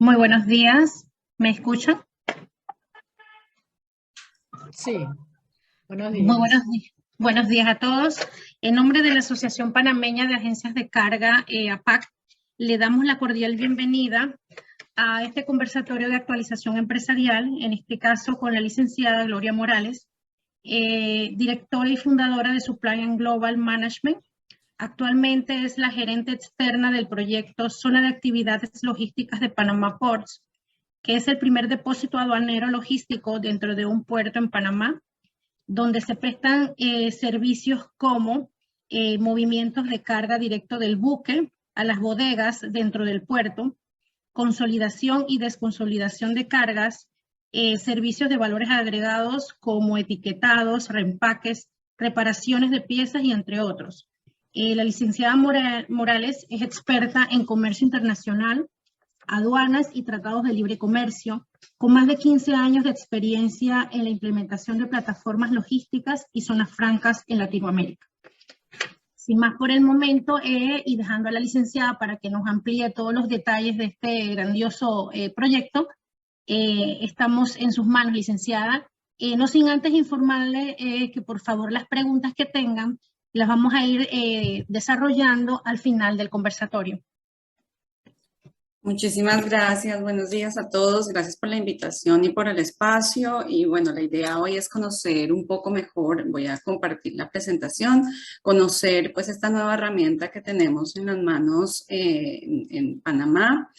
Muy buenos días, ¿me escuchan? Sí, buenos Muy días. buenos días a todos. En nombre de la Asociación Panameña de Agencias de Carga, APAC, le damos la cordial bienvenida a este conversatorio de actualización empresarial, en este caso con la licenciada Gloria Morales, directora y fundadora de Supply and Global Management. Actualmente es la gerente externa del proyecto Zona de Actividades Logísticas de Panama Ports, que es el primer depósito aduanero logístico dentro de un puerto en Panamá, donde se prestan servicios como movimientos de carga directo del buque a las bodegas dentro del puerto, consolidación y desconsolidación de cargas, servicios de valores agregados como etiquetados, reempaques, reparaciones de piezas y entre otros. La licenciada Morales es experta en comercio internacional, aduanas y tratados de libre comercio, con más de 15 años de experiencia en la implementación de plataformas logísticas y zonas francas en Latinoamérica. Sin más por el momento, y dejando a la licenciada para que nos amplíe todos los detalles de este grandioso proyecto, estamos en sus manos, licenciada. No sin antes informarle que por favor las preguntas que tengan las vamos a ir desarrollando al final del conversatorio. Muchísimas gracias, buenos días a todos, gracias por la invitación y por el espacio. Y bueno, la idea hoy es conocer un poco mejor, voy a compartir la presentación, conocer pues esta nueva herramienta que tenemos en las manos en Panamá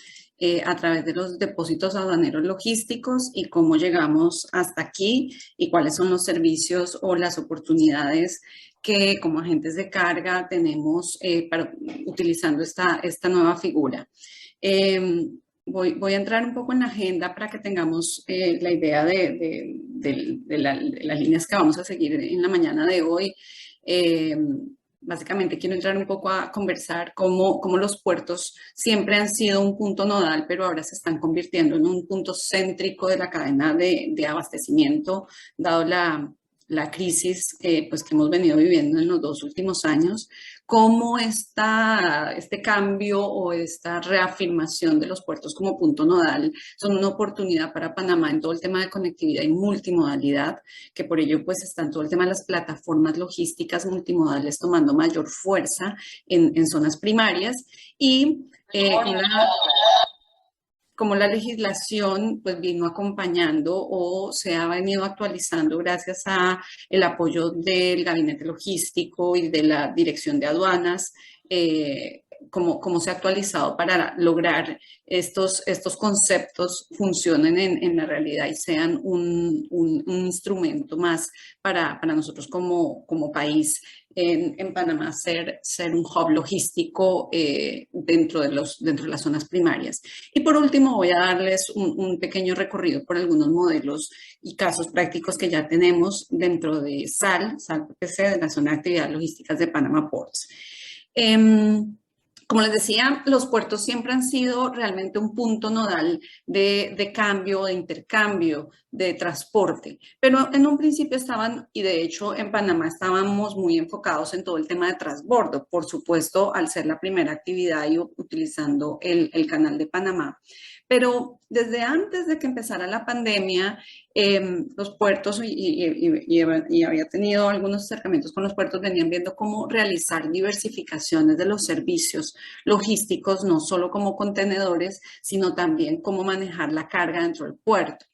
a través de los depósitos aduaneros logísticos y cómo llegamos hasta aquí y cuáles son los servicios o las oportunidades que como agentes de carga tenemos utilizando esta nueva figura. Voy a entrar un poco en la agenda para que tengamos la idea de las líneas que vamos a seguir en la mañana de hoy. Básicamente quiero entrar un poco a conversar cómo los puertos siempre han sido un punto nodal, pero ahora se están convirtiendo en un punto céntrico de la cadena de abastecimiento, dado la crisis pues que hemos venido viviendo en los 2 últimos años, cómo este cambio o esta reafirmación de los puertos como punto nodal son una oportunidad para Panamá en todo el tema de conectividad y multimodalidad, que por ello pues están todo el tema de las plataformas logísticas multimodales tomando mayor fuerza en zonas primarias y como la legislación pues vino acompañando o se ha venido actualizando gracias a el apoyo del gabinete logístico y de la dirección de aduanas, cómo se ha actualizado para lograr estos conceptos funcionen en la realidad y sean un instrumento más para nosotros como país en Panamá ser un hub logístico dentro de las zonas primarias. Y por último voy a darles un pequeño recorrido por algunos modelos y casos prácticos que ya tenemos dentro de SAL PPC, de la Zona de Actividades Logísticas de Panama Ports. Como les decía, los puertos siempre han sido realmente un punto nodal de cambio, de intercambio, de transporte, pero en un principio estaban, y de hecho en Panamá estábamos muy enfocados en todo el tema de transbordo, por supuesto, al ser la primera actividad y utilizando el canal de Panamá. Pero desde antes de que empezara la pandemia, los puertos, y había tenido algunos acercamientos con los puertos, venían viendo cómo realizar diversificaciones de los servicios logísticos, no solo como contenedores, sino también cómo manejar la carga dentro del puerto.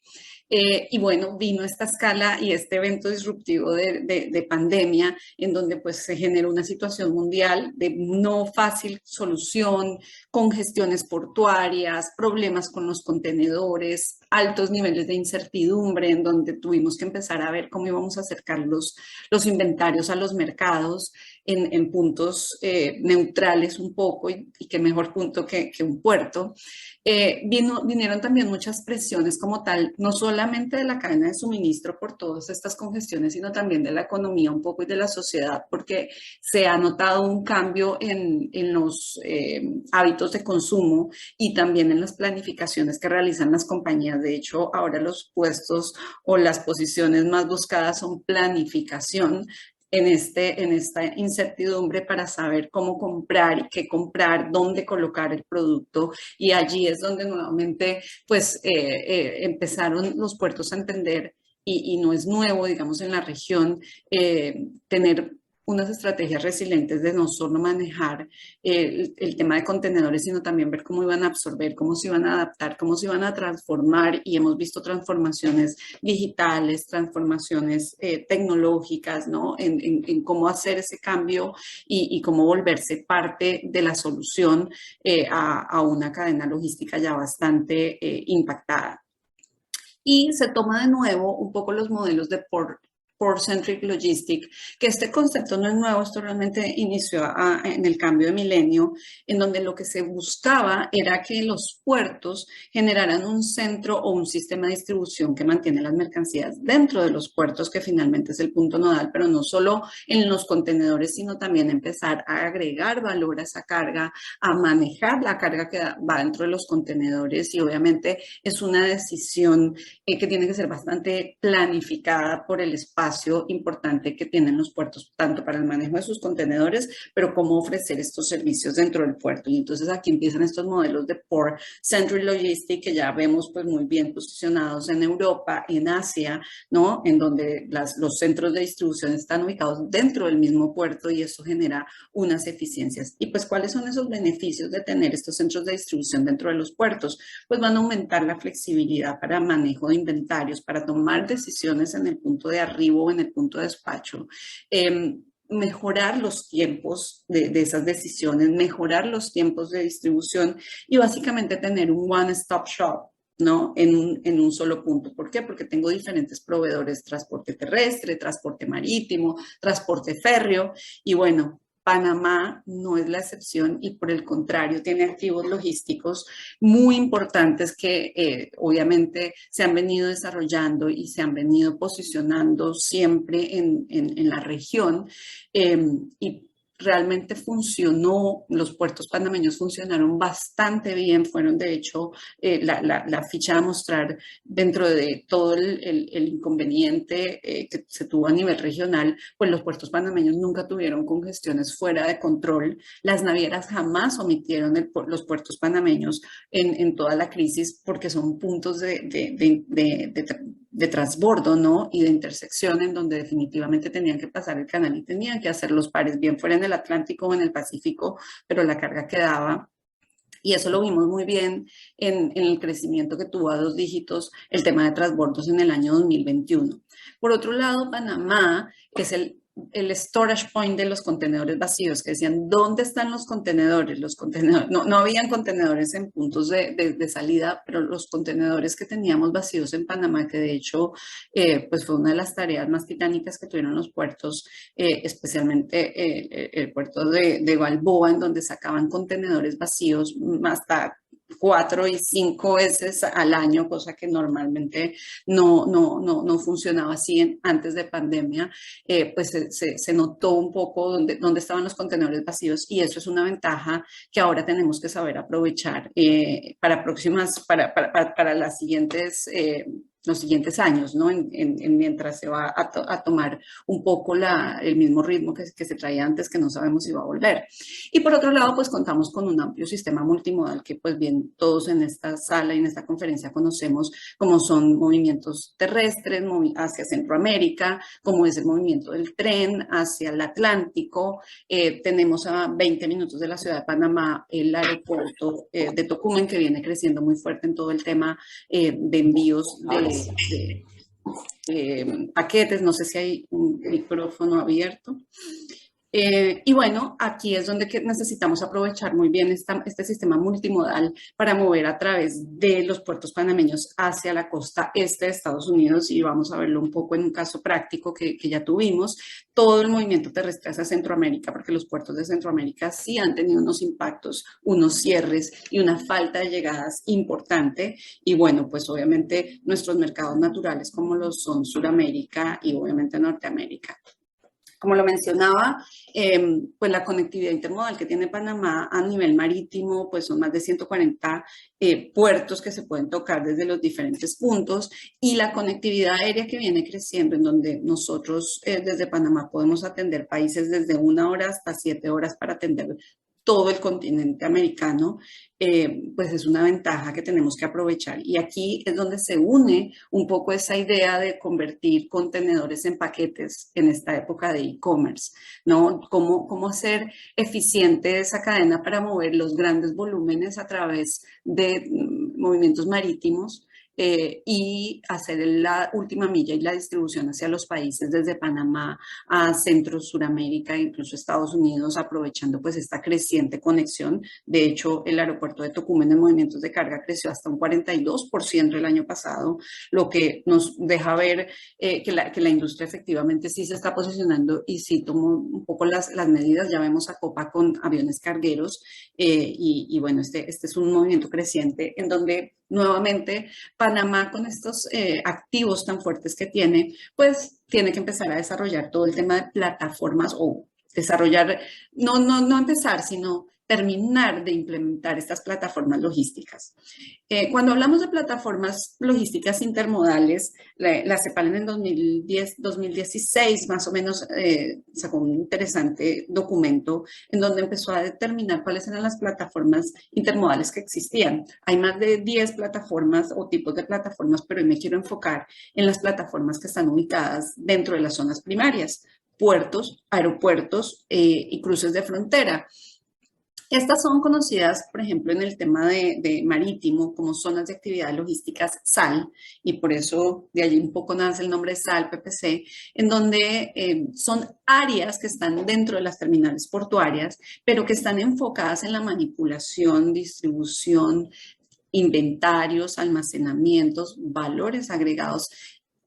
Y bueno, vino esta escala y este evento disruptivo de pandemia en donde pues se generó una situación mundial de no fácil solución, congestiones portuarias, problemas con los contenedores, altos niveles de incertidumbre en donde tuvimos que empezar a ver cómo íbamos a acercar los inventarios a los mercados en puntos neutrales un poco y qué mejor punto que un puerto. Vinieron también muchas presiones como tal, no solamente de la cadena de suministro por todas estas congestiones, sino también de la economía un poco y de la sociedad, porque se ha notado un cambio en los hábitos de consumo y también en las planificaciones que realizan las compañías. De hecho, ahora los puestos o las posiciones más buscadas son planificación, en esta incertidumbre para saber cómo comprar y qué comprar, dónde colocar el producto, y allí es donde nuevamente pues empezaron los puertos a entender, y no es nuevo, digamos, en la región, tener unas estrategias resilientes de no solo manejar el tema de contenedores, sino también ver cómo iban a absorber, cómo se iban a adaptar, cómo se iban a transformar, y hemos visto transformaciones digitales, transformaciones tecnológicas, ¿no? En cómo hacer ese cambio y cómo volverse parte de la solución a una cadena logística ya bastante impactada. Y se toma de nuevo un poco los modelos de Port-Centric Logistics, que este concepto no es nuevo, esto realmente inició en el cambio de milenio, en donde lo que se buscaba era que los puertos generaran un centro o un sistema de distribución que mantiene las mercancías dentro de los puertos, que finalmente es el punto nodal, pero no solo en los contenedores, sino también empezar a agregar valor a esa carga, a manejar la carga que va dentro de los contenedores, y obviamente es una decisión que tiene que ser bastante planificada por el espacio importante que tienen los puertos, tanto para el manejo de sus contenedores, pero cómo ofrecer estos servicios dentro del puerto. Y entonces aquí empiezan estos modelos de Port-Centric Logistics, que ya vemos pues muy bien posicionados en Europa, en Asia, ¿no? En donde los centros de distribución están ubicados dentro del mismo puerto, y eso genera unas eficiencias. Y pues, ¿cuáles son esos beneficios de tener estos centros de distribución dentro de los puertos? Pues van a aumentar la flexibilidad para manejo de inventarios, para tomar decisiones en el punto de arribo o en el punto de despacho, mejorar los tiempos de esas decisiones, mejorar los tiempos de distribución, y básicamente tener un one-stop shop, ¿no? En un solo punto. ¿Por qué? Porque tengo diferentes proveedores: transporte terrestre, transporte marítimo, transporte férreo, y bueno, Panamá no es la excepción, y por el contrario tiene activos logísticos muy importantes que obviamente se han venido desarrollando y se han venido posicionando siempre en la región, y realmente funcionó. Los puertos panameños funcionaron bastante bien, fueron de hecho la ficha a mostrar dentro de todo el inconveniente que se tuvo a nivel regional. Pues los puertos panameños nunca tuvieron congestiones fuera de control, las navieras jamás omitieron los puertos panameños en toda la crisis, porque son puntos de transbordo, ¿no? Y de intersección, en donde definitivamente tenían que pasar el canal y tenían que hacer los pares, bien fuera en el Atlántico o en el Pacífico, pero la carga quedaba. Y eso lo vimos muy bien en el crecimiento que tuvo a 2 dígitos el tema de transbordos en el año 2021. Por otro lado, Panamá es el storage point de los contenedores vacíos, que decían, ¿dónde están los contenedores? Los contenedores, no habían contenedores en puntos de salida, pero los contenedores que teníamos vacíos en Panamá, que de hecho pues fue una de las tareas más titánicas que tuvieron los puertos, especialmente el puerto de Balboa, en donde sacaban contenedores vacíos hasta 4 y 5 veces al año, cosa que normalmente no funcionaba así antes de pandemia. Pues se notó un poco dónde estaban los contenedores vacíos, y eso es una ventaja que ahora tenemos que saber aprovechar para las siguientes los siguientes años, ¿no? Mientras se va a tomar un poco el mismo ritmo que se traía antes, que no sabemos si va a volver. Y por otro lado, pues contamos con un amplio sistema multimodal que pues bien todos en esta sala y en esta conferencia conocemos, como son movimientos terrestres hacia Centroamérica, como es el movimiento del tren hacia el Atlántico. Tenemos a 20 minutos de la ciudad de Panamá el aeropuerto de Tocumen, que viene creciendo muy fuerte en todo el tema de envíos de paquetes. No sé si hay un micrófono abierto. Y bueno, aquí es donde necesitamos aprovechar muy bien este sistema multimodal para mover a través de los puertos panameños hacia la costa este de Estados Unidos, y vamos a verlo un poco en un caso práctico que ya tuvimos, todo el movimiento terrestre hacia Centroamérica, porque los puertos de Centroamérica sí han tenido unos impactos, unos cierres y una falta de llegadas importante. Y bueno, pues obviamente nuestros mercados naturales, como lo son Suramérica y obviamente Norteamérica. Como lo mencionaba, pues la conectividad intermodal que tiene Panamá a nivel marítimo, pues son más de 140 puertos que se pueden tocar desde los diferentes puntos, y la conectividad aérea que viene creciendo, en donde nosotros desde Panamá podemos atender países desde 1 hora hasta 7 horas para atender todo el continente americano, pues es una ventaja que tenemos que aprovechar. Y aquí es donde se une un poco esa idea de convertir contenedores en paquetes en esta época de e-commerce, ¿no? Cómo hacer eficiente esa cadena para mover los grandes volúmenes a través de movimientos marítimos, y hacer la última milla y la distribución hacia los países desde Panamá a Centro, Suramérica, incluso Estados Unidos, aprovechando pues esta creciente conexión. De hecho, el aeropuerto de Tocumen en movimientos de carga creció hasta un 42% el año pasado, lo que nos deja ver que la industria efectivamente sí se está posicionando y sí tomó un poco las medidas. Ya vemos a Copa con aviones cargueros, y bueno, este es un movimiento creciente en donde nuevamente Panamá, con estos activos tan fuertes que tiene, pues tiene que empezar a desarrollar todo el tema de plataformas, o desarrollar, no empezar, sino terminar de implementar estas plataformas logísticas. Cuando hablamos de plataformas logísticas intermodales, la CEPAL en el 2016 más o menos sacó un interesante documento en donde empezó a determinar cuáles eran las plataformas intermodales que existían. Hay más de 10 plataformas o tipos de plataformas, pero hoy me quiero enfocar en las plataformas que están ubicadas dentro de las zonas primarias: puertos, aeropuertos y cruces de frontera. Estas son conocidas, por ejemplo, en el tema de marítimo como zonas de actividades logísticas SAL, y por eso de allí un poco nace el nombre SAL, PPC, en donde son áreas que están dentro de las terminales portuarias, pero que están enfocadas en la manipulación, distribución, inventarios, almacenamientos, valores agregados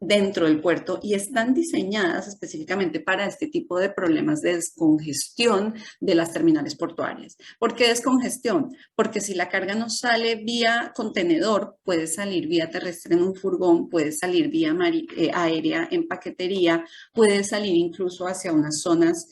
dentro del puerto, y están diseñadas específicamente para este tipo de problemas de descongestión de las terminales portuarias. ¿Por qué descongestión? Porque si la carga no sale vía contenedor, puede salir vía terrestre en un furgón, puede salir vía aérea en paquetería, puede salir incluso hacia unas zonas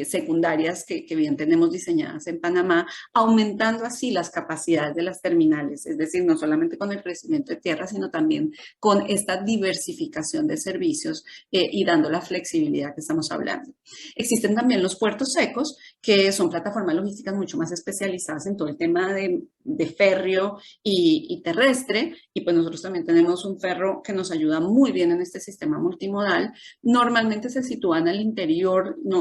secundarias que bien tenemos diseñadas en Panamá, aumentando así las capacidades de las terminales, es decir, no solamente con el crecimiento de tierra, sino también con esta diversificación de servicios y dando la flexibilidad que estamos hablando. Existen también los puertos secos, que son plataformas logísticas mucho más especializadas en todo el tema de férreo y terrestre, y pues nosotros también tenemos un ferro que nos ayuda muy bien en este sistema multimodal. Normalmente se sitúan al interior, no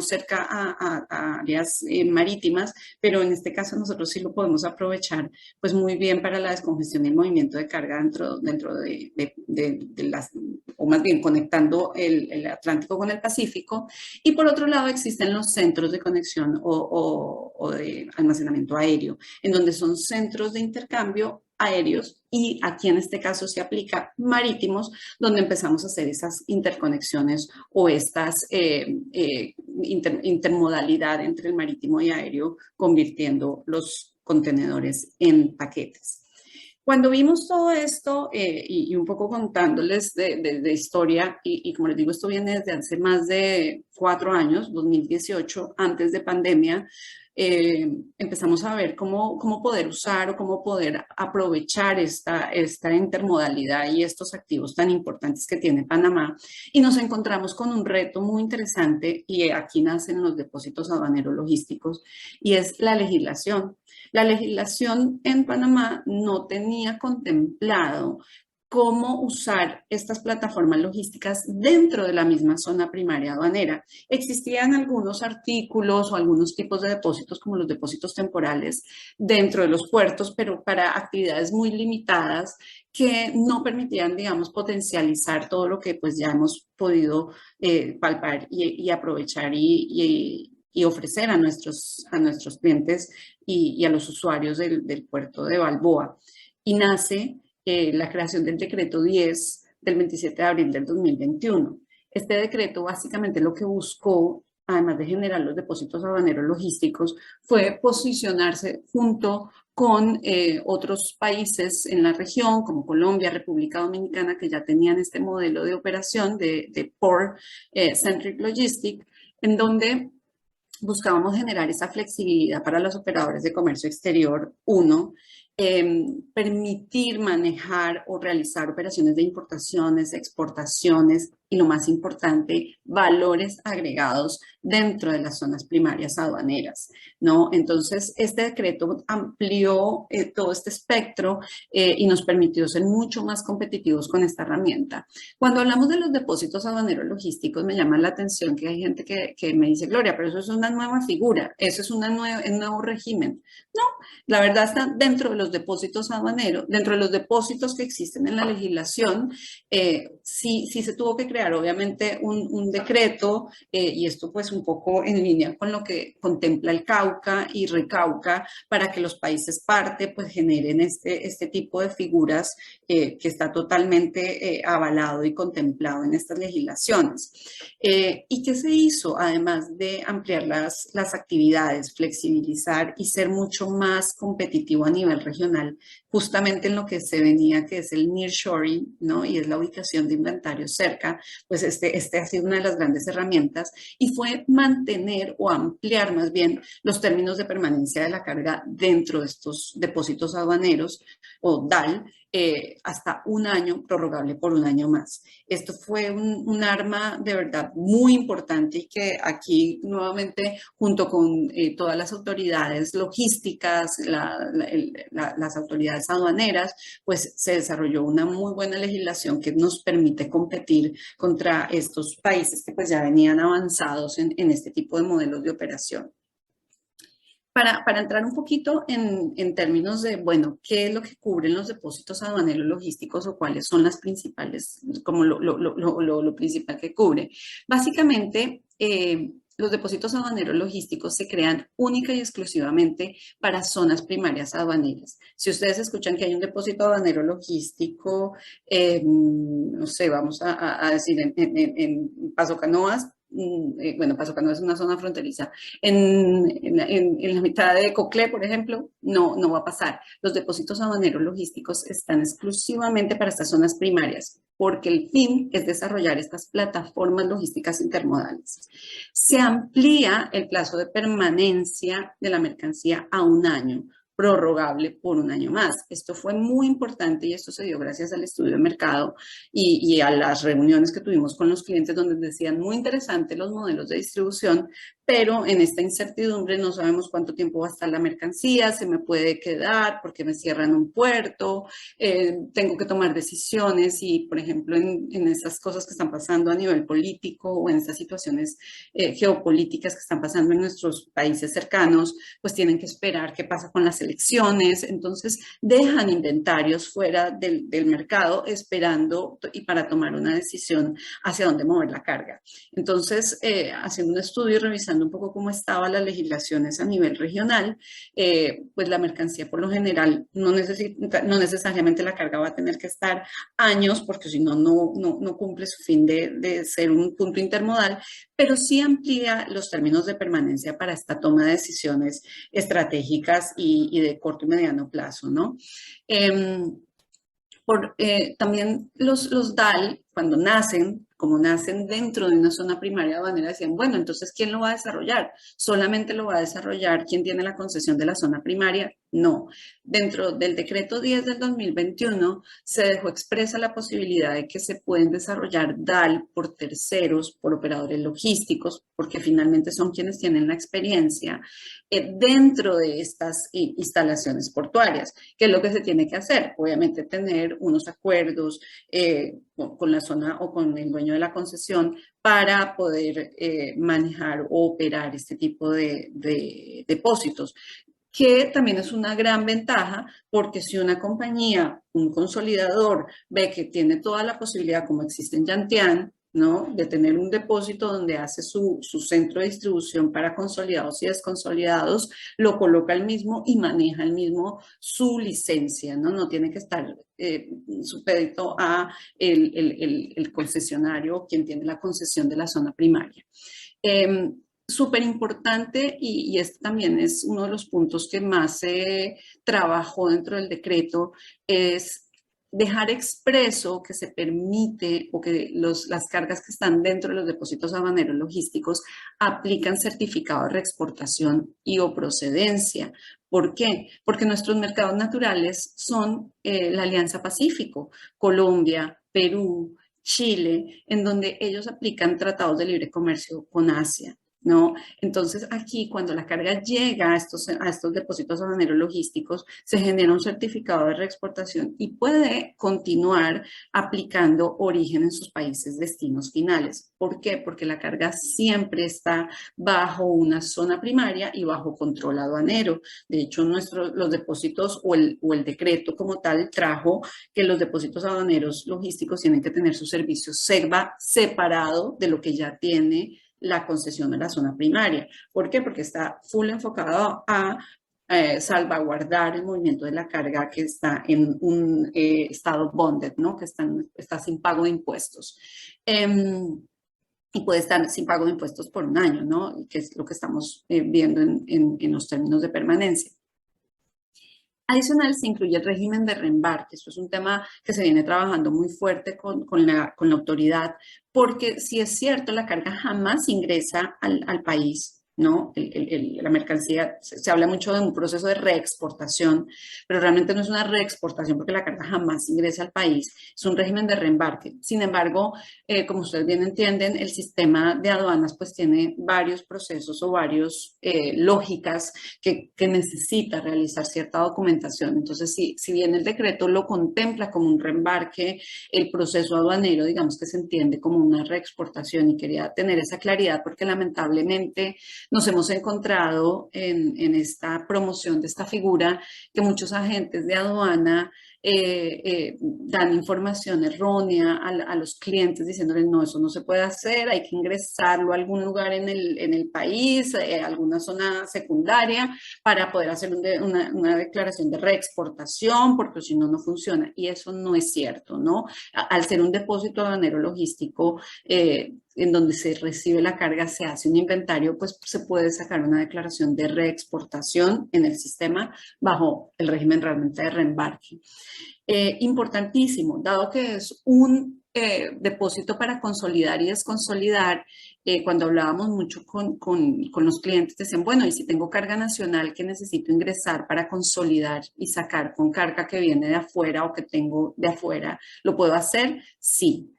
cerca a áreas marítimas, pero en este caso nosotros sí lo podemos aprovechar pues muy bien para la descongestión y el movimiento de carga dentro de las, o más bien conectando el Atlántico con el Pacífico. Y por otro lado existen los centros de conexión o de almacenamiento aéreo, en donde son centros de intercambio aéreos, y aquí en este caso se aplica marítimos, donde empezamos a hacer esas interconexiones o estas intermodalidad entre el marítimo y aéreo, convirtiendo los contenedores en paquetes. Cuando vimos todo esto y un poco contándoles de historia, y como les digo, esto viene desde hace más de 4 años, 2018, antes de pandemia, empezamos a ver cómo poder usar o cómo poder aprovechar esta intermodalidad y estos activos tan importantes que tiene Panamá, y nos encontramos con un reto muy interesante, y aquí nacen los depósitos aduaneros logísticos, y es la legislación. La legislación en Panamá no tenía contemplado cómo usar estas plataformas logísticas dentro de la misma zona primaria aduanera. Existían algunos artículos o algunos tipos de depósitos, como los depósitos temporales, dentro de los puertos, pero para actividades muy limitadas que no permitían, digamos, potencializar todo lo que pues ya hemos podido palpar y aprovechar y ofrecer a nuestros clientes y a los usuarios del puerto de Balboa. Y nace la creación del decreto 10 del 27 de abril del 2021. Este decreto básicamente lo que buscó, además de generar los depósitos aduaneros logísticos, fue posicionarse junto con otros países en la región, como Colombia, República Dominicana, que ya tenían este modelo de operación de Port Centric Logistics, en donde buscábamos generar esa flexibilidad para los operadores de comercio exterior. Uno, permitir manejar o realizar operaciones de importaciones, exportaciones y, lo más importante, valores agregados dentro de las zonas primarias aduaneras, ¿no? Entonces, este decreto amplió todo este espectro y nos permitió ser mucho más competitivos con esta herramienta. Cuando hablamos de los depósitos aduaneros logísticos, me llama la atención que hay gente que me dice, Gloria, pero eso es una nueva figura, eso es un nuevo régimen. No, la verdad está dentro de los depósitos aduaneros, dentro de los depósitos que existen en la legislación. Sí se tuvo que crear obviamente un decreto y esto pues un poco en línea con lo que contempla el Cauca y Recauca para que los países parte pues generen este tipo de figuras que está totalmente avalado y contemplado en estas legislaciones. ¿Y qué se hizo? Además de ampliar las actividades, flexibilizar y ser mucho más competitivo a nivel regional, justamente en lo que se venía, que es el nearshoring, ¿no? Y es la ubicación de inventarios cerca, pues este ha sido una de las grandes herramientas y fue mantener o ampliar más bien los términos de permanencia de la carga dentro de estos depósitos aduaneros o DAL, hasta un año, prorrogable por un año más. Esto fue un arma de verdad muy importante y que aquí nuevamente junto con todas las autoridades logísticas, las autoridades aduaneras, pues se desarrolló una muy buena legislación que nos permite competir contra estos países que pues ya venían avanzados en este tipo de modelos de operación. Para entrar un poquito en términos de, bueno, ¿qué es lo que cubren los depósitos aduaneros logísticos o cuáles son las principales, como lo principal que cubre? Básicamente, los depósitos aduaneros logísticos se crean única y exclusivamente para zonas primarias aduaneras. Si ustedes escuchan que hay un depósito aduanero logístico, no sé, vamos a decir en Paso Canoas, bueno, Paso Canoas es una zona fronteriza, en la mitad de Coclé, por ejemplo, no va a pasar. Los depósitos aduaneros logísticos están exclusivamente para estas zonas primarias, porque el fin es desarrollar estas plataformas logísticas intermodales. Se amplía el plazo de permanencia de la mercancía a un año, prorrogable por un año más. Esto fue muy importante y esto se dio gracias al estudio de mercado y a las reuniones que tuvimos con los clientes donde decían muy interesantes los modelos de distribución, pero en esta incertidumbre no sabemos cuánto tiempo va a estar la mercancía, se me puede quedar porque me cierran un puerto, tengo que tomar decisiones y, por ejemplo, en estas cosas que están pasando a nivel político o en estas situaciones geopolíticas que están pasando en nuestros países cercanos, pues tienen que esperar qué pasa con las elecciones, entonces dejan inventarios fuera del mercado esperando y para tomar una decisión hacia dónde mover la carga. Entonces, haciendo un estudio y revisando un poco cómo estaban las legislaciones a nivel regional, pues la mercancía por lo general no necesariamente la carga va a tener que estar años porque si no, no cumple su fin de ser un punto intermodal, pero sí amplía los términos de permanencia para esta toma de decisiones estratégicas y de corto y mediano plazo, ¿no? También los DAL, cuando nacen, como nacen dentro de una zona primaria aduanera, decían, bueno, entonces, ¿quién lo va a desarrollar? ¿Solamente lo va a desarrollar quien tiene la concesión de la zona primaria? No. Dentro del decreto 10 del 2021 se dejó expresa la posibilidad de que se pueden desarrollar DAL por terceros, por operadores logísticos, porque finalmente son quienes tienen la experiencia dentro de estas instalaciones portuarias. ¿Qué es lo que se tiene que hacer? Obviamente tener unos acuerdos con la zona o con el dueño de la concesión para poder manejar o operar este tipo de depósitos, que también es una gran ventaja porque si una compañía, un consolidador, ve que tiene toda la posibilidad, como existe en Yantian, ¿no? De tener un depósito donde hace su centro de distribución para consolidados y desconsolidados, lo coloca el mismo y maneja el mismo su licencia, ¿no? No tiene que estar supedito a el concesionario, quien tiene la concesión de la zona primaria. súper importante, y este también es uno de los puntos que más se trabajó dentro del decreto, es dejar expreso que se permite o que las cargas que están dentro de los depósitos aduaneros logísticos aplican certificado de reexportación y o procedencia. ¿Por qué? Porque nuestros mercados naturales son la Alianza Pacífico, Colombia, Perú, Chile, en donde ellos aplican tratados de libre comercio con Asia, ¿no? Entonces, aquí cuando la carga llega a estos depósitos aduaneros logísticos, se genera un certificado de reexportación y puede continuar aplicando origen en sus países destinos finales. ¿Por qué? Porque la carga siempre está bajo una zona primaria y bajo control aduanero. De hecho, los depósitos o el decreto como tal trajo que los depósitos aduaneros logísticos tienen que tener su servicio SEGBA separado de lo que ya tiene la concesión de la zona primaria. ¿Por qué? Porque está full enfocado a salvaguardar el movimiento de la carga que está en un estado bonded, ¿no? Que está sin pago de impuestos. Y puede estar sin pago de impuestos por un año, ¿no? Que es lo que estamos viendo en los términos de permanencia. Adicional, se incluye el régimen de reembarque. Esto es un tema que se viene trabajando muy fuerte con la autoridad, porque si es cierto, la carga jamás ingresa al país, ¿no? La mercancía, se habla mucho de un proceso de reexportación, pero realmente no es una reexportación porque la carga jamás ingresa al país, es un régimen de reembarque. Sin embargo, como ustedes bien entienden, el sistema de aduanas pues tiene varios procesos o varias lógicas que necesita realizar cierta documentación. Entonces, si bien el decreto lo contempla como un reembarque, el proceso aduanero, digamos que se entiende como una reexportación, y quería tener esa claridad porque lamentablemente nos hemos encontrado en esta promoción de esta figura que muchos agentes de aduana dan información errónea a los clientes diciéndoles no, eso no se puede hacer, hay que ingresarlo a algún lugar en el país, alguna zona secundaria para poder hacer una declaración de reexportación, porque si no, no funciona. Y eso no es cierto, ¿no? Al ser un depósito aduanero logístico, en donde se recibe la carga, se hace un inventario, pues se puede sacar una declaración de reexportación en el sistema bajo el régimen realmente de reembarque. Importantísimo, dado que es un depósito para consolidar y desconsolidar, cuando hablábamos mucho con los clientes, decían, bueno, y si tengo carga nacional que necesito ingresar para consolidar y sacar con carga que viene de afuera o que tengo de afuera, ¿lo puedo hacer? Sí.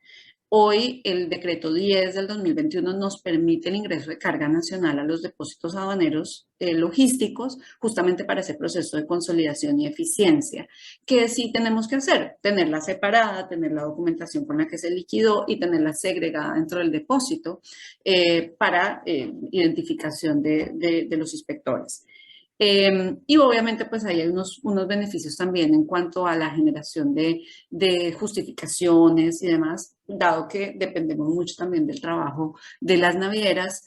Hoy el decreto 10 del 2021 nos permite el ingreso de carga nacional a los depósitos aduaneros logísticos justamente para ese proceso de consolidación y eficiencia. ¿Qué sí tenemos que hacer? Tenerla separada, tener la documentación con la que se liquidó y tenerla segregada dentro del depósito para identificación de los inspectores. Y obviamente pues ahí hay unos beneficios también en cuanto a la generación de justificaciones y demás, dado que dependemos mucho también del trabajo de las navieras.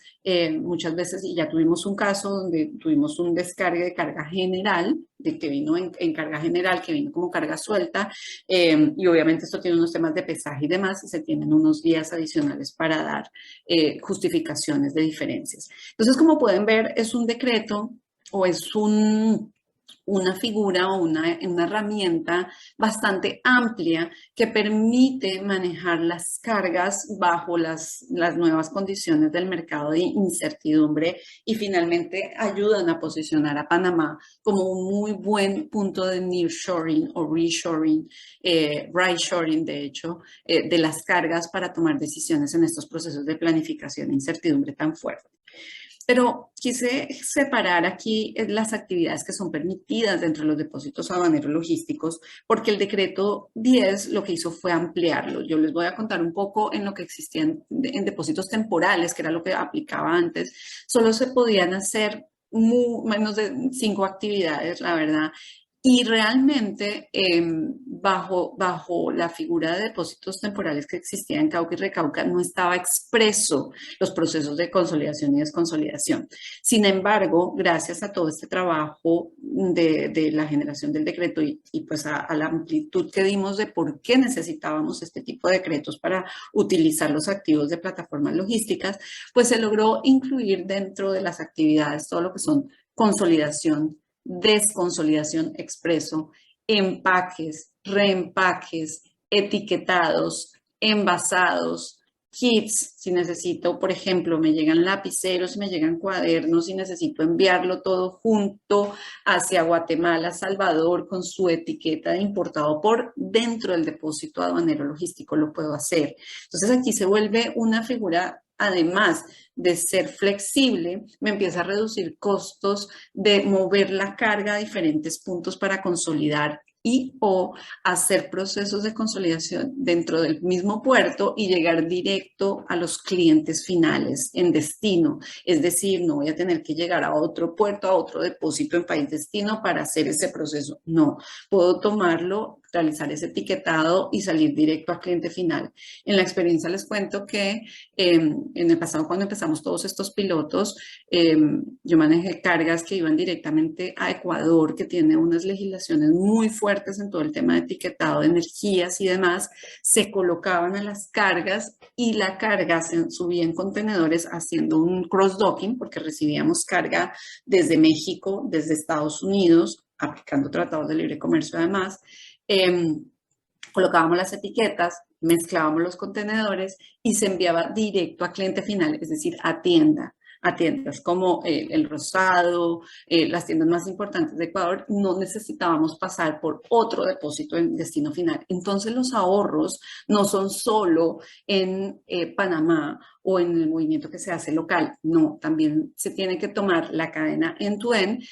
Muchas veces, y ya tuvimos un caso donde tuvimos un descargue de carga general, de que vino en carga general, que vino como carga suelta, y obviamente esto tiene unos temas de pesaje y demás, y se tienen unos días adicionales para dar justificaciones de diferencias. Entonces, como pueden ver, es un decreto o es una figura o una herramienta bastante amplia que permite manejar las cargas bajo las nuevas condiciones del mercado de incertidumbre, y finalmente ayudan a posicionar a Panamá como un muy buen punto de nearshoring o reshoring, rightshoring de hecho, de las cargas para tomar decisiones en estos procesos de planificación e incertidumbre tan fuerte. Pero quise separar aquí las actividades que son permitidas dentro de los depósitos aduaneros logísticos, porque el decreto 10 lo que hizo fue ampliarlo. Yo les voy a contar un poco en lo que existían en depósitos temporales, que era lo que aplicaba antes. Solo se podían hacer menos de 5 actividades, la verdad. Y realmente bajo la figura de depósitos temporales que existía en Cauca y Recauca no estaba expreso los procesos de consolidación y desconsolidación. Sin embargo, gracias a todo este trabajo de la generación del decreto y pues a la amplitud que dimos de por qué necesitábamos este tipo de decretos para utilizar los activos de plataformas logísticas, pues se logró incluir dentro de las actividades todo lo que son consolidación, desconsolidación expreso, empaques, reempaques, etiquetados, envasados, kits, si necesito, por ejemplo, me llegan lapiceros, me llegan cuadernos y necesito enviarlo todo junto hacia Guatemala, Salvador, con su etiqueta de importado por dentro del depósito aduanero logístico, lo puedo hacer. Entonces aquí se vuelve una figura, además de ser flexible, me empieza a reducir costos de mover la carga a diferentes puntos para consolidar y o hacer procesos de consolidación dentro del mismo puerto y llegar directo a los clientes finales en destino. Es decir, no voy a tener que llegar a otro puerto, a otro depósito en país destino para hacer ese proceso. No, puedo tomarlo, realizar ese etiquetado y salir directo al cliente final. En la experiencia les cuento que en el pasado, cuando empezamos todos estos pilotos, yo manejé cargas que iban directamente a Ecuador, que tiene unas legislaciones muy fuertes en todo el tema de etiquetado de energías y demás. Se colocaban a las cargas y la carga se subía en contenedores haciendo un cross-docking, porque recibíamos carga desde México, desde Estados Unidos, aplicando tratados de libre comercio además. Colocábamos las etiquetas, mezclábamos los contenedores y se enviaba directo a cliente final, es decir, a tiendas como El Rosado, las tiendas más importantes de Ecuador. No necesitábamos pasar por otro depósito en destino final. Entonces los ahorros no son solo en Panamá o en el movimiento que se hace local, no, también se tiene que tomar la cadena end-to-end,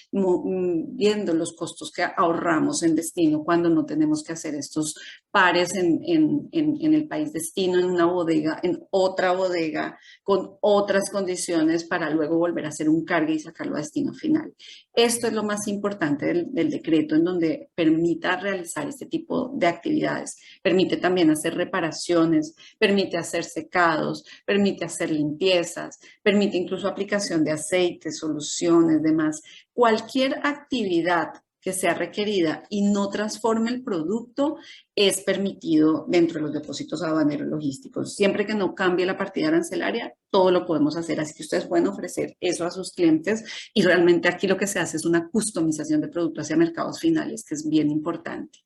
viendo los costos que ahorramos en destino cuando no tenemos que hacer estos pares en el país destino, en una bodega, en otra bodega, con otras condiciones para luego volver a hacer un cargue y sacarlo a destino final. Esto es lo más importante del decreto, en donde permita realizar este tipo de actividades. Permite también hacer reparaciones, permite hacer secados, permite hacer limpiezas, permite incluso aplicación de aceites, soluciones, demás. Cualquier actividad que sea requerida y no transforme el producto es permitido dentro de los depósitos aduaneros logísticos. Siempre que no cambie la partida arancelaria, todo lo podemos hacer. Así que ustedes pueden ofrecer eso a sus clientes y realmente aquí lo que se hace es una customización de producto hacia mercados finales, que es bien importante.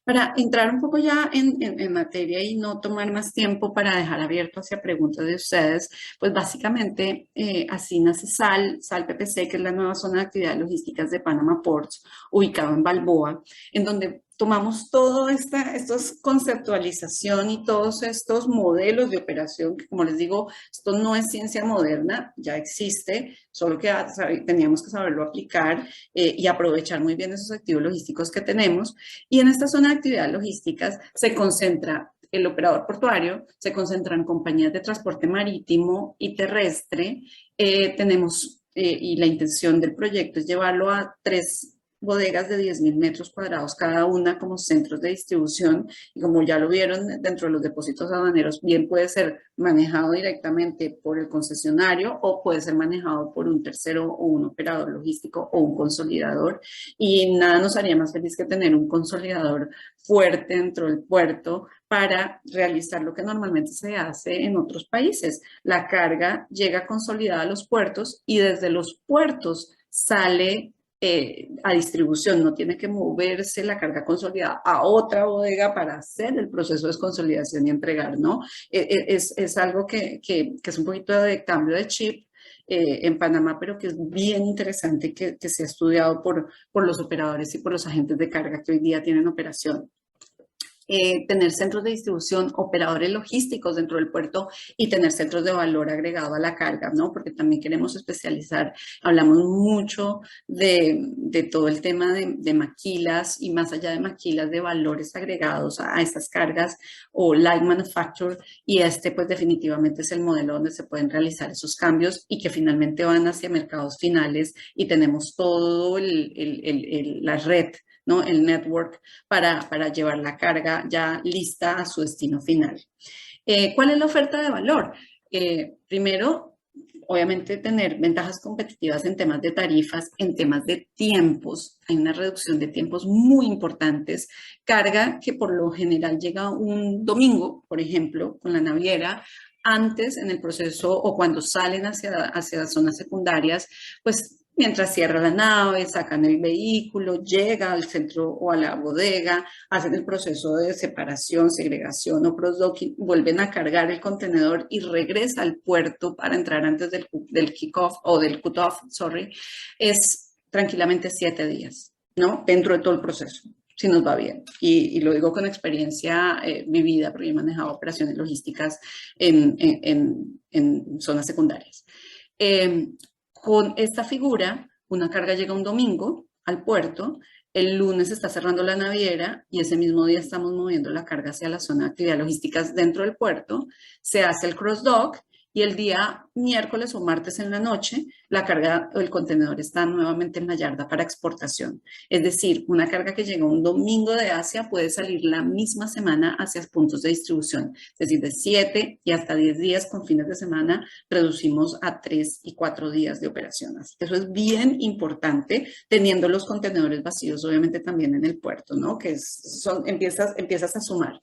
Para entrar un poco ya en materia y no tomar más tiempo para dejar abierto hacia preguntas de ustedes, pues básicamente así nace SAL PPC, que es la nueva zona de actividades logísticas de Panama Ports, ubicado en Balboa, en donde tomamos toda esta conceptualización y todos estos modelos de operación, que como les digo, esto no es ciencia moderna, ya existe, solo que teníamos que saberlo aplicar y aprovechar muy bien esos activos logísticos que tenemos. Y en esta zona de actividades logísticas se concentra el operador portuario, se concentran compañías de transporte marítimo y terrestre. Y la intención del proyecto es llevarlo a 3 bodegas de 10.000 metros cuadrados cada una como centros de distribución, y como ya lo vieron dentro de los depósitos aduaneros, bien puede ser manejado directamente por el concesionario o puede ser manejado por un tercero o un operador logístico o un consolidador, y nada nos haría más feliz que tener un consolidador fuerte dentro del puerto para realizar lo que normalmente se hace en otros países. La carga llega consolidada a los puertos y desde los puertos sale a distribución, no tiene que moverse la carga consolidada a otra bodega para hacer el proceso de consolidación y entregar, ¿no? Es algo que es un poquito de cambio de chip en Panamá, pero que es bien interesante que se ha estudiado por los operadores y por los agentes de carga que hoy día tienen operación. Tener centros de distribución, operadores logísticos dentro del puerto y tener centros de valor agregado a la carga, ¿no? Porque también queremos especializar, hablamos mucho de todo el tema de maquilas y más allá de maquilas, de valores agregados a estas cargas o light manufacture, y pues definitivamente es el modelo donde se pueden realizar esos cambios y que finalmente van hacia mercados finales y tenemos todo la red, ¿no? El network para llevar la carga ya lista a su destino final. ¿Cuál es la oferta de valor? Primero, obviamente tener ventajas competitivas en temas de tarifas, en temas de tiempos. Hay una reducción de tiempos muy importantes. Carga que por lo general llega un domingo, por ejemplo, con la naviera, antes en el proceso o cuando salen hacia las zonas secundarias, pues mientras cierra la nave, sacan el vehículo, llega al centro o a la bodega, hacen el proceso de separación, segregación o cross-docking, vuelven a cargar el contenedor y regresa al puerto para entrar antes del kick-off o del cut-off, es tranquilamente 7 días, ¿no? Dentro de todo el proceso, si nos va bien. Y lo digo con experiencia vivida, porque he manejado operaciones logísticas en zonas secundarias. Con esta figura, una carga llega un domingo al puerto, el lunes está cerrando la naviera y ese mismo día estamos moviendo la carga hacia la zona de actividades logísticas dentro del puerto, se hace el cross-dock y el día miércoles o martes en la noche, la carga o el contenedor está nuevamente en la yarda para exportación. Es decir, una carga que llega un domingo de Asia puede salir la misma semana hacia puntos de distribución. Es decir, de 7 y hasta 10 días con fines de semana reducimos a 3 y 4 días de operaciones. Eso es bien importante, teniendo los contenedores vacíos, obviamente también en el puerto, ¿no? Que empiezas a sumar.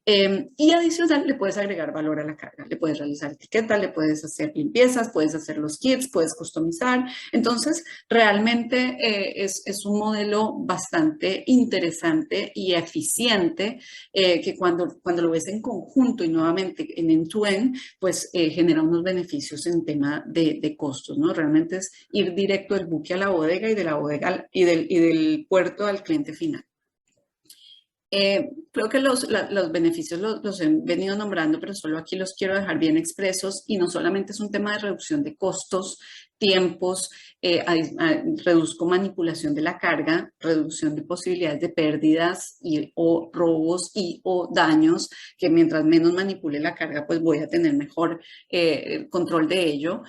Y adicional, le puedes agregar valor a la carga. Le puedes realizar etiquetas, le puedes hacer limpiezas, puedes hacer los kits, puedes customizar. Entonces, realmente es un modelo bastante interesante y eficiente que cuando lo ves en conjunto y nuevamente en end-to-end, pues genera unos beneficios en tema de costos, ¿no? Realmente es ir directo del buque a la bodega y de la bodega y del puerto al cliente final. Creo que los beneficios los he venido nombrando, pero solo aquí los quiero dejar bien expresos y no solamente es un tema de reducción de costos, tiempos, reduzco manipulación de la carga, reducción de posibilidades de pérdidas o robos o daños, que mientras menos manipule la carga, pues voy a tener mejor control de ello.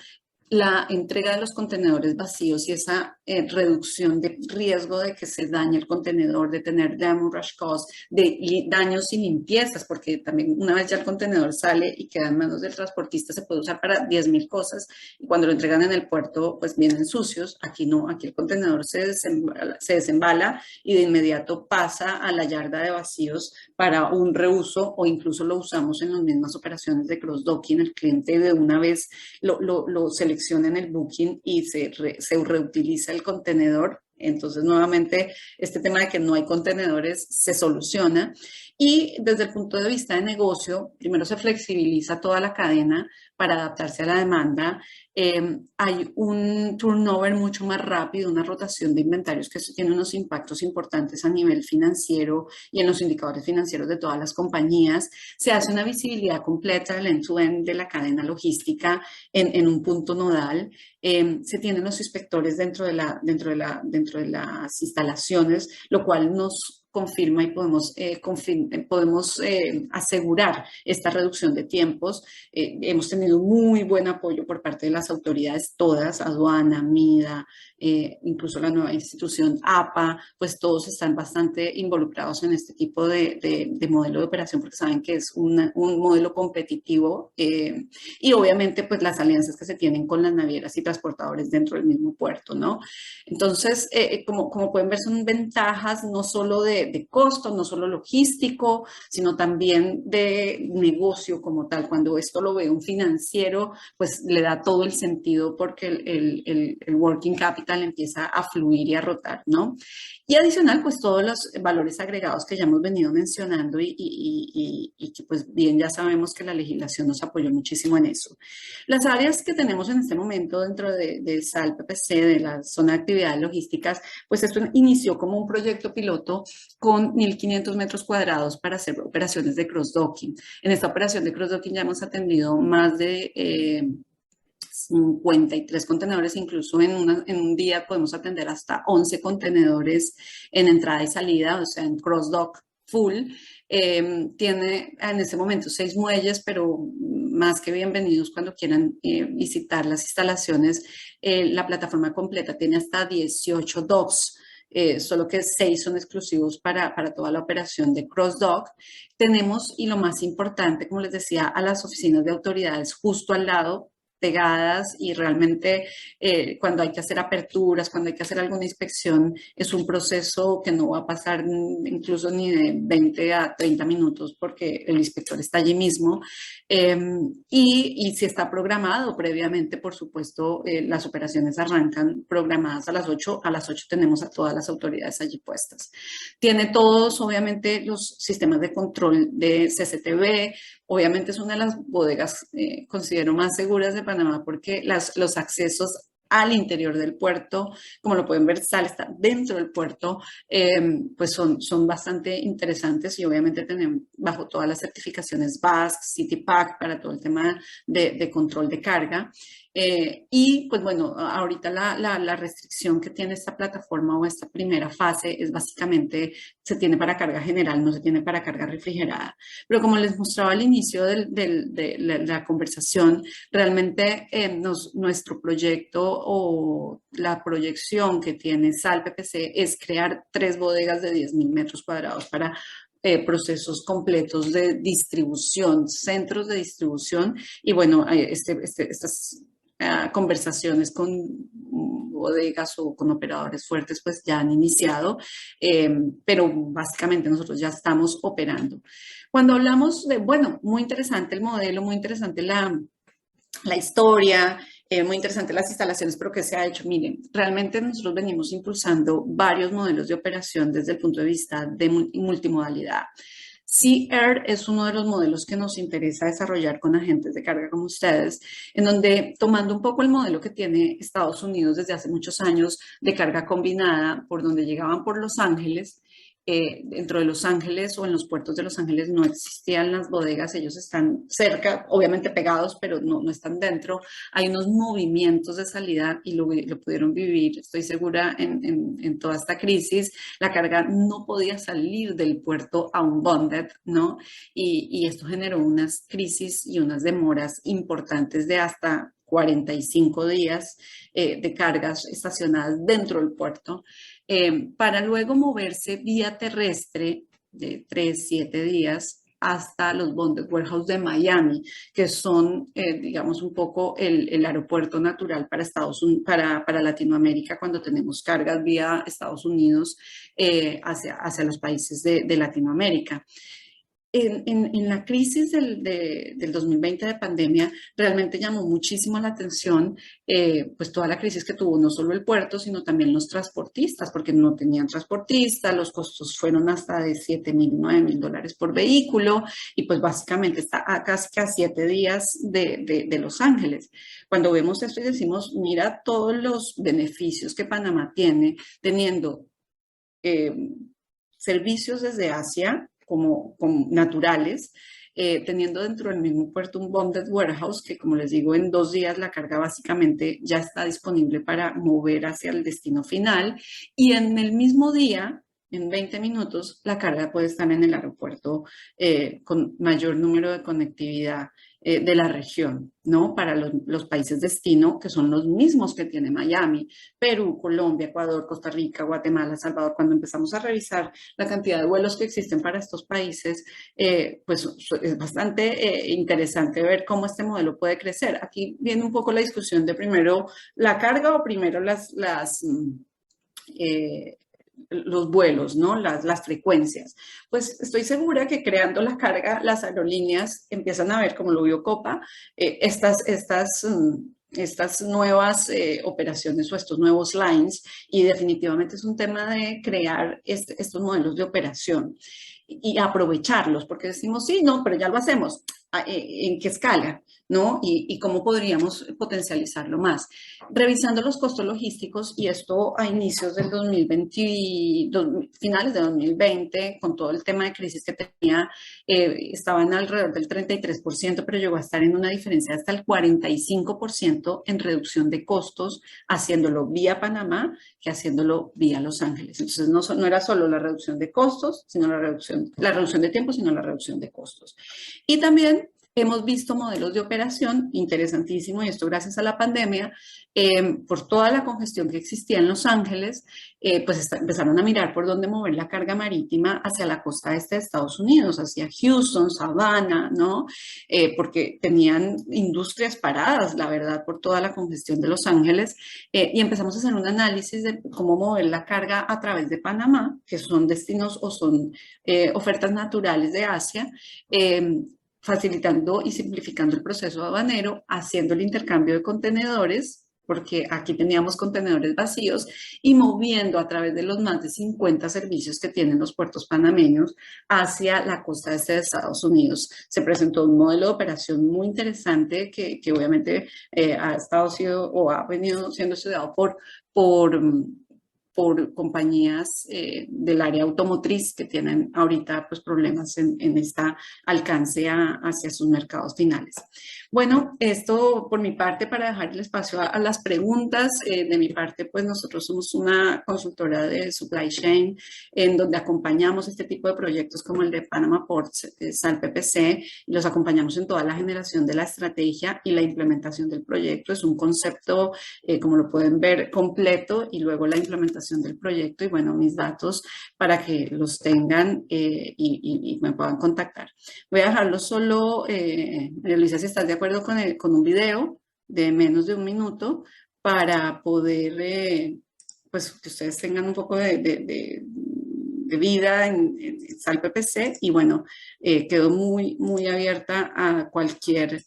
La entrega de los contenedores vacíos y esa reducción de riesgo de que se dañe el contenedor, de tener damage rush cost, de daños y limpiezas, porque también una vez ya el contenedor sale y queda en manos del transportista, se puede usar para 10.000 cosas y cuando lo entregan en el puerto, pues vienen sucios. Aquí no, aquí el contenedor se desembala y de inmediato pasa a la yarda de vacíos para un reuso o incluso lo usamos en las mismas operaciones de cross-docking. El cliente de una vez lo selecciona en el booking y se reutiliza el contenedor. Entonces, nuevamente, este tema de que no hay contenedores se soluciona. Y desde el punto de vista de negocio, primero se flexibiliza toda la cadena para adaptarse a la demanda. Hay un turnover mucho más rápido, una rotación de inventarios que eso tiene unos impactos importantes a nivel financiero y en los indicadores financieros de todas las compañías. Se hace una visibilidad completa del end-to-end de la cadena logística en un punto nodal. Se tienen los inspectores dentro de las instalaciones, lo cual nos confirma y podemos asegurar esta reducción de tiempos. Hemos tenido muy buen apoyo por parte de las autoridades todas, aduana, MIDA, incluso la nueva institución APA, pues todos están bastante involucrados en este tipo de modelo de operación porque saben que es un modelo competitivo y obviamente pues las alianzas que se tienen con las navieras y transportadores dentro del mismo puerto, ¿no? Entonces, como pueden ver, son ventajas no solo de costo, no solo logístico, sino también de negocio como tal. Cuando esto lo ve un financiero, pues le da todo el sentido porque el working capital empieza a fluir y a rotar, ¿no? Y adicional, pues todos los valores agregados que ya hemos venido mencionando y que pues bien ya sabemos que la legislación nos apoyó muchísimo en eso. Las áreas que tenemos en este momento dentro de SAL PPC, de la zona de actividades logísticas, pues esto inició como un proyecto piloto con 1.500 metros cuadrados para hacer operaciones de cross-docking. En esta operación de cross-docking ya hemos atendido más de 53 contenedores, incluso en un día podemos atender hasta 11 contenedores en entrada y salida, o sea, en cross-dock full. Tiene en este momento 6 muelles, pero más que bienvenidos cuando quieran visitar las instalaciones. La plataforma completa tiene hasta 18 docks. solo que 6 son exclusivos para toda la operación de cross-dock. Tenemos, y lo más importante, como les decía, a las oficinas de autoridades justo al lado, pegadas, y realmente cuando hay que hacer aperturas, cuando hay que hacer alguna inspección, es un proceso que no va a pasar incluso ni de 20 a 30 minutos porque el inspector está allí mismo. Y si está programado previamente, por supuesto, las operaciones arrancan programadas a las 8. A las 8 tenemos a todas las autoridades allí puestas. Tiene todos, obviamente, los sistemas de control de CCTV. Obviamente es una de las bodegas, considero, más seguras de Panamá porque los accesos al interior del puerto, como lo pueden ver, SAL está dentro del puerto, pues son bastante interesantes, y obviamente tenemos bajo todas las certificaciones BASC, CITIPAC, para todo el tema de control de carga. Y pues bueno, ahorita la restricción que tiene esta plataforma o esta primera fase es básicamente, se tiene para carga general, no se tiene para carga refrigerada. Pero como les mostraba al inicio de la conversación, realmente nuestro proyecto o la proyección que tiene SAL PPC es crear 3 bodegas de 10.000 metros cuadrados para procesos completos de distribución, centros de distribución. Y bueno, estas conversaciones con bodegas o con operadores fuertes pues ya han iniciado, pero básicamente nosotros ya estamos operando. Cuando hablamos de, bueno, muy interesante el modelo, muy interesante la historia, muy interesante las instalaciones, pero ¿qué se ha hecho? Miren, realmente nosotros venimos impulsando varios modelos de operación desde el punto de vista de multimodalidad. Sea Air es uno de los modelos que nos interesa desarrollar con agentes de carga como ustedes, en donde, tomando un poco el modelo que tiene Estados Unidos desde hace muchos años de carga combinada, por donde llegaban por Los Ángeles, dentro de Los Ángeles o en los puertos de Los Ángeles no existían las bodegas, ellos están cerca, obviamente pegados, pero no están dentro. Hay unos movimientos de salida y lo pudieron vivir, estoy segura, en toda esta crisis. La carga no podía salir del puerto a un bonded, ¿no? Y esto generó unas crisis y unas demoras importantes de hasta 45 días de cargas estacionadas dentro del puerto, para luego moverse vía terrestre de 3-7 días hasta los bonded warehouse de Miami, que son, digamos, un poco el aeropuerto natural para para Latinoamérica cuando tenemos cargas vía Estados Unidos hacia los países de Latinoamérica. En la crisis del 2020 de pandemia, realmente llamó muchísimo la atención pues toda la crisis que tuvo no solo el puerto, sino también los transportistas, porque no tenían transportistas, los costos fueron hasta de $7,000, $9,000 por vehículo, y pues básicamente está casi a 7 días de Los Ángeles. Cuando vemos esto y decimos, mira todos los beneficios que Panamá tiene teniendo servicios desde Asia, como naturales, teniendo dentro del mismo puerto un bonded warehouse que, como les digo, en 2 días la carga básicamente ya está disponible para mover hacia el destino final, y en el mismo día, en 20 minutos, la carga puede estar en el aeropuerto con mayor número de conectividad de la región, ¿no? Para los países destino, que son los mismos que tiene Miami, Perú, Colombia, Ecuador, Costa Rica, Guatemala, Salvador. Cuando empezamos a revisar la cantidad de vuelos que existen para estos países, pues es bastante interesante ver cómo este modelo puede crecer. Aquí viene un poco la discusión de primero la carga o primero los vuelos, ¿no? Las frecuencias. Pues estoy segura que creando la carga, las aerolíneas empiezan a ver, como lo vio Copa, estas nuevas operaciones o estos nuevos lines, y definitivamente es un tema de crear estos modelos de operación y aprovecharlos, porque decimos, sí, no, pero ya lo hacemos. ¿En qué escala? ¿No? Y cómo podríamos potencializarlo más. Revisando los costos logísticos, y esto a inicios del 2020, finales de 2020, con todo el tema de crisis que tenía, estaban alrededor del 33%, pero llegó a estar en una diferencia hasta el 45% en reducción de costos, haciéndolo vía Panamá que haciéndolo vía Los Ángeles. Entonces, no era solo la reducción de costos, sino la reducción de tiempo, sino la reducción de costos. Y también hemos visto modelos de operación interesantísimo, y esto gracias a la pandemia, por toda la congestión que existía en Los Ángeles, pues empezaron a mirar por dónde mover la carga marítima hacia la costa este de Estados Unidos, hacia Houston, Savannah, ¿no? Porque tenían industrias paradas, la verdad, por toda la congestión de Los Ángeles, y empezamos a hacer un análisis de cómo mover la carga a través de Panamá, que son destinos o son ofertas naturales de Asia, facilitando y simplificando el proceso aduanero, haciendo el intercambio de contenedores, porque aquí teníamos contenedores vacíos, y moviendo a través de los más de 50 servicios que tienen los puertos panameños hacia la costa este de Estados Unidos. Se presentó un modelo de operación muy interesante que obviamente ha venido siendo estudiado por compañías del área automotriz que tienen ahorita pues, problemas en este alcance hacia sus mercados finales. Bueno, esto por mi parte para dejar el espacio a las preguntas. De mi parte, pues nosotros somos una consultora de supply chain en donde acompañamos este tipo de proyectos como el de Panama Ports, SAL PPC, y los acompañamos en toda la generación de la estrategia y la implementación del proyecto. Es un concepto, como lo pueden ver, completo, y luego la implementación del proyecto, y bueno, mis datos para que los tengan y me puedan contactar. Voy a dejarlo solo, María Luisa, si estás de acuerdo con un video de menos de un minuto para poder, pues que ustedes tengan un poco de vida en SAL PPC, y bueno, quedo muy abierta a cualquier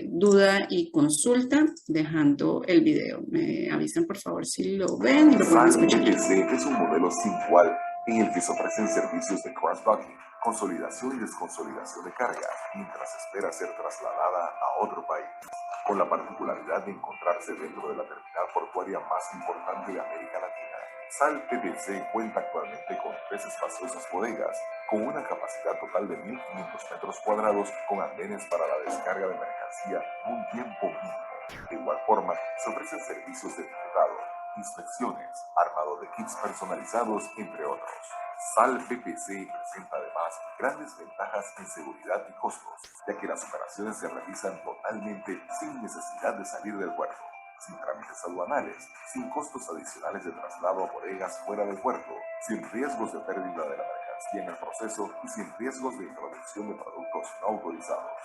duda y consulta dejando el video. Me avisan por favor si lo ven y lo pueden escuchar. SAL PPC es un modelo sin igual en el que se ofrecen servicios de cross-docking, consolidación y desconsolidación de carga, mientras espera ser trasladada a otro país, con la particularidad de encontrarse dentro de la terminal portuaria más importante de América Latina. SAL PPC cuenta actualmente con 3 espaciosas bodegas, con una capacidad total de 1.500 metros cuadrados, con andenes para la descarga de mercancía en un tiempo mínimo. De igual forma, se ofrecen servicios de etiquetado, inspecciones, armado de kits personalizados, entre otros. SAL PPC presenta además grandes ventajas en seguridad y costos, ya que las operaciones se realizan totalmente sin necesidad de salir del puerto, sin trámites aduanales, sin costos adicionales de traslado a bodegas fuera del puerto, sin riesgos de pérdida de la mercancía en el proceso y sin riesgos de introducción de productos no autorizados.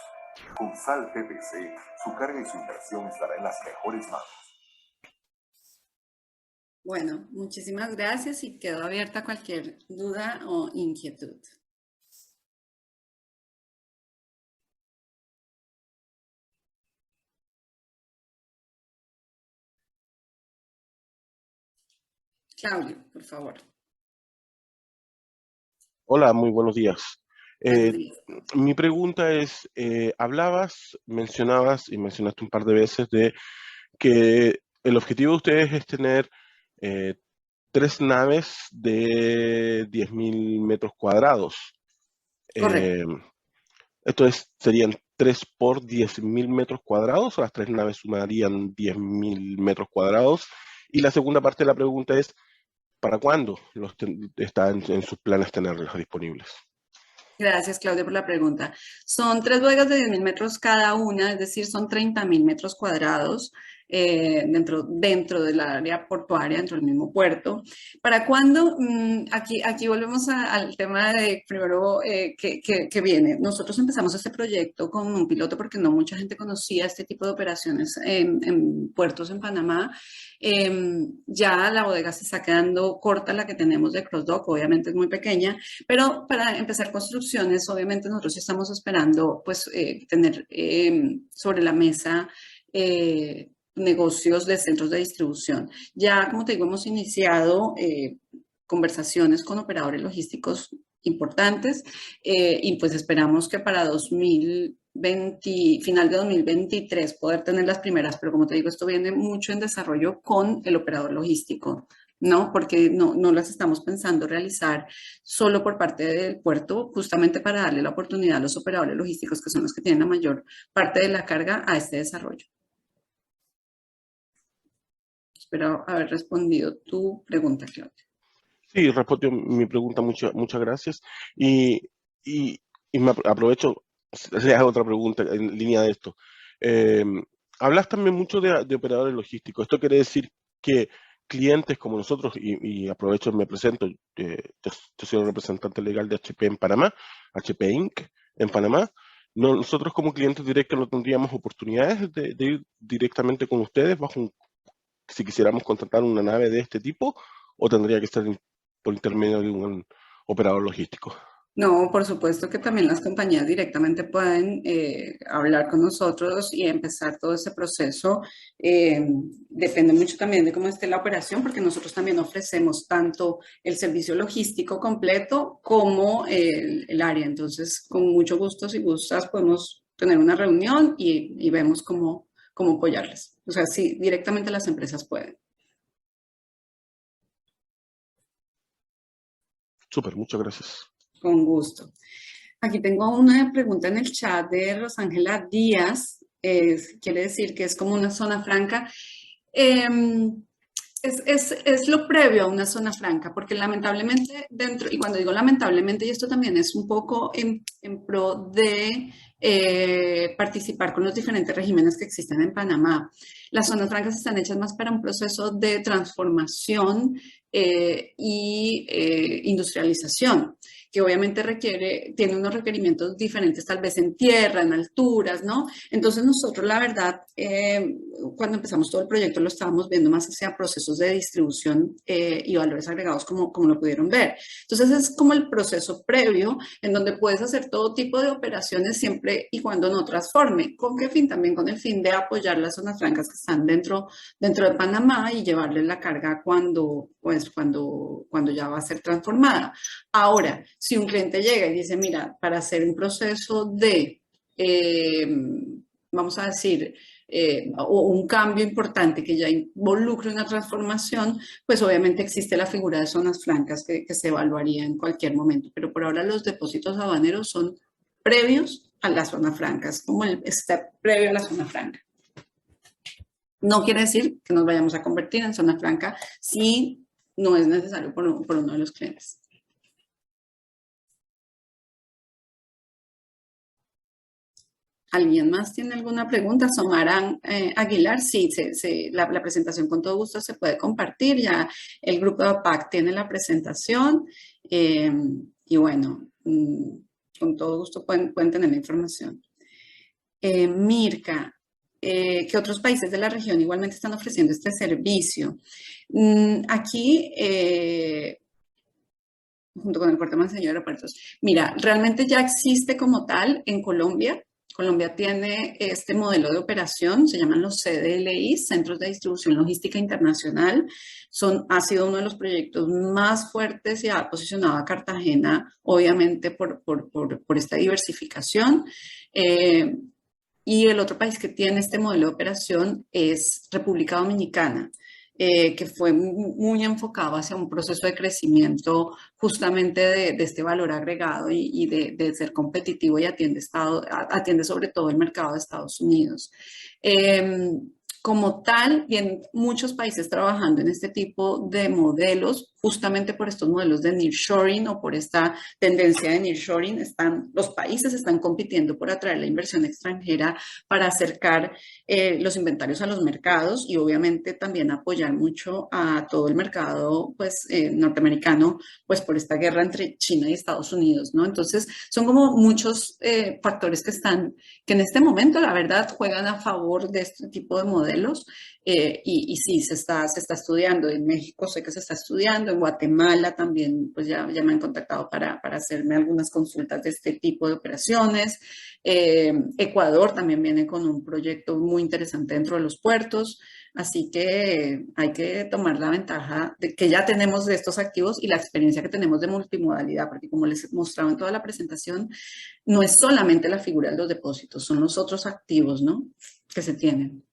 Con SAL PPC, su carga y su inversión estará en las mejores manos. Bueno, muchísimas gracias y quedo abierta a cualquier duda o inquietud. Claudio, por favor. Hola, muy buenos días. Buenos días. Mi pregunta es, mencionaste un par de veces de que el objetivo de ustedes es tener 3 naves de 10.000 metros cuadrados. Correcto. Esto serían 3 por 10.000 metros cuadrados, o las 3 naves sumarían 10.000 metros cuadrados. Y la segunda parte de la pregunta es, ¿para cuándo están en sus planes tenerlos disponibles? Gracias, Claudia, por la pregunta. Son 3 bodegas de 10.000 metros cada una, es decir, son 30.000 metros cuadrados dentro del área portuaria, dentro del mismo puerto. ¿Para cuándo? Aquí volvemos al tema de primero que viene. Nosotros empezamos este proyecto con un piloto porque no mucha gente conocía este tipo de operaciones en puertos en Panamá. Ya la bodega se está quedando corta, la que tenemos de cross-dock, obviamente es muy pequeña, pero para empezar construcciones, obviamente nosotros estamos esperando pues tener sobre la mesa negocios de centros de distribución. Ya, como te digo, hemos iniciado conversaciones con operadores logísticos importantes y pues esperamos que para final de 2023 poder tener las primeras, pero como te digo, esto viene mucho en desarrollo con el operador logístico, ¿no? Porque no las estamos pensando realizar solo por parte del puerto, justamente para darle la oportunidad a los operadores logísticos, que son los que tienen la mayor parte de la carga, a este desarrollo. Espero haber respondido tu pregunta, Claudia. Sí, respondió mi pregunta, muchas gracias. Y me aprovecho le hago otra pregunta en línea de esto. Hablas también mucho de operadores logísticos. Esto quiere decir que clientes como nosotros, y aprovecho y me presento, yo soy el representante legal de HP en Panamá, HP Inc. en Panamá. Nosotros como clientes directos no tendríamos oportunidades de ir directamente con ustedes si quisiéramos contratar una nave de este tipo, o tendría que ser por intermedio de un operador logístico. No, por supuesto que también las compañías directamente pueden hablar con nosotros y empezar todo ese proceso. Depende mucho también de cómo esté la operación, porque nosotros también ofrecemos tanto el servicio logístico completo como el área. Entonces, con mucho gusto, si gustas, podemos tener una reunión y vemos cómo apoyarles. O sea, sí, directamente las empresas pueden. Súper, muchas gracias. Con gusto. Aquí tengo una pregunta en el chat de Rosángela Díaz. Quiere decir que es como una zona franca. Es lo previo a una zona franca, porque lamentablemente dentro, y cuando digo lamentablemente, y esto también es un poco en pro de participar con los diferentes regímenes que existen en Panamá, las zonas francas están hechas más para un proceso de transformación y industrialización, que obviamente tiene unos requerimientos diferentes, tal vez en tierra, en alturas, ¿no? Entonces nosotros, la verdad, cuando empezamos todo el proyecto lo estábamos viendo más hacia procesos de distribución y valores agregados, como lo pudieron ver. Entonces es como el proceso previo en donde puedes hacer todo tipo de operaciones siempre y cuando no transforme. ¿Con qué fin? También con el fin de apoyar las zonas francas que están dentro de Panamá y llevarles la carga cuando ya va a ser transformada. Ahora, si un cliente llega y dice, mira, para hacer un proceso de, vamos a decir, o un cambio importante que ya involucre una transformación, pues obviamente existe la figura de zonas francas que se evaluaría en cualquier momento. Pero por ahora los depósitos aduaneros son previos a la zona franca, es como el step previo a la zona franca. No quiere decir que nos vayamos a convertir en zona franca si no es necesario por uno de los clientes. ¿Alguien más tiene alguna pregunta? Somarán Aguilar, sí, la presentación con todo gusto se puede compartir. Ya el grupo de APAC tiene la presentación y bueno, con todo gusto pueden tener la información. Mirka, ¿qué otros países de la región igualmente están ofreciendo este servicio? Aquí, junto con el Puerto Manzanillo de Aeropuertos, mira, realmente ya existe como tal en Colombia. Colombia tiene este modelo de operación, se llaman los CDLI, Centros de Distribución Logística Internacional. Ha sido uno de los proyectos más fuertes y ha posicionado a Cartagena, obviamente, por esta diversificación. Y el otro país que tiene este modelo de operación es República Dominicana, que fue muy enfocado hacia un proceso de crecimiento justamente de este valor agregado y de ser competitivo y atiende sobre todo el mercado de Estados Unidos. Como tal, vienen muchos países trabajando en este tipo de modelos, justamente por estos modelos de nearshoring o por esta tendencia de nearshoring. Los países están compitiendo por atraer la inversión extranjera para acercar los inventarios a los mercados y obviamente también apoyar mucho a todo el mercado pues, norteamericano, pues por esta guerra entre China y Estados Unidos, ¿no? Entonces, son como muchos factores que en este momento, la verdad, juegan a favor de este tipo de modelos. Y sí, se está estudiando. En México sé que se está estudiando, en Guatemala también, pues ya me han contactado para hacerme algunas consultas de este tipo de operaciones. Ecuador también viene con un proyecto muy interesante dentro de los puertos, así que hay que tomar la ventaja de que ya tenemos de estos activos y la experiencia que tenemos de multimodalidad, porque como les he mostrado en toda la presentación, no es solamente la figura de los depósitos, son los otros activos, ¿no?, que se tienen.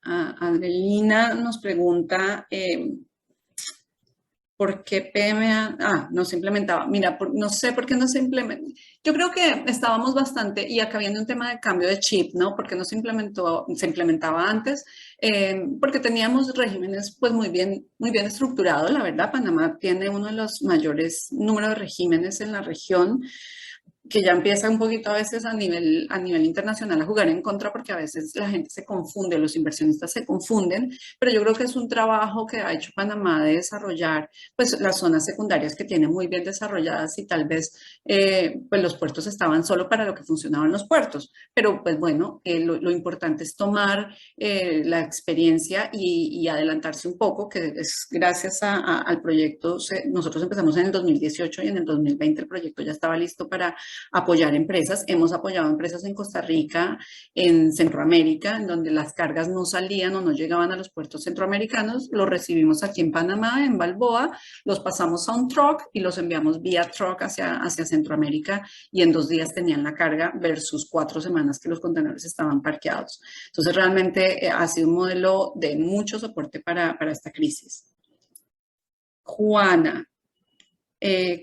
Adelina nos pregunta ¿Por qué PMA? No se implementaba. Mira, no sé por qué no se implementó. Yo creo que estábamos bastante, y acá viene un tema de cambio de chip, ¿no? Porque no se implementaba antes, porque teníamos regímenes pues muy bien estructurados, la verdad. Panamá tiene uno de los mayores números de regímenes en la región, que ya empieza un poquito a veces a nivel internacional a jugar en contra, porque a veces la gente se confunde, los inversionistas se confunden, pero yo creo que es un trabajo que ha hecho Panamá de desarrollar pues las zonas secundarias que tiene muy bien desarrolladas, y tal vez pues los puertos estaban solo para lo que funcionaban los puertos, pero pues bueno, lo importante es tomar la experiencia y adelantarse un poco, que es gracias al proyecto. Nosotros empezamos en el 2018 y en el 2020 el proyecto ya estaba listo para apoyar empresas. Hemos apoyado empresas en Costa Rica, en Centroamérica, en donde las cargas no salían o no llegaban a los puertos centroamericanos. Los recibimos aquí en Panamá, en Balboa, los pasamos a un truck y los enviamos vía truck hacia Centroamérica, y en 2 días tenían la carga versus 4 semanas que los contenedores estaban parqueados. Entonces realmente ha sido un modelo de mucho soporte para esta crisis. Juana,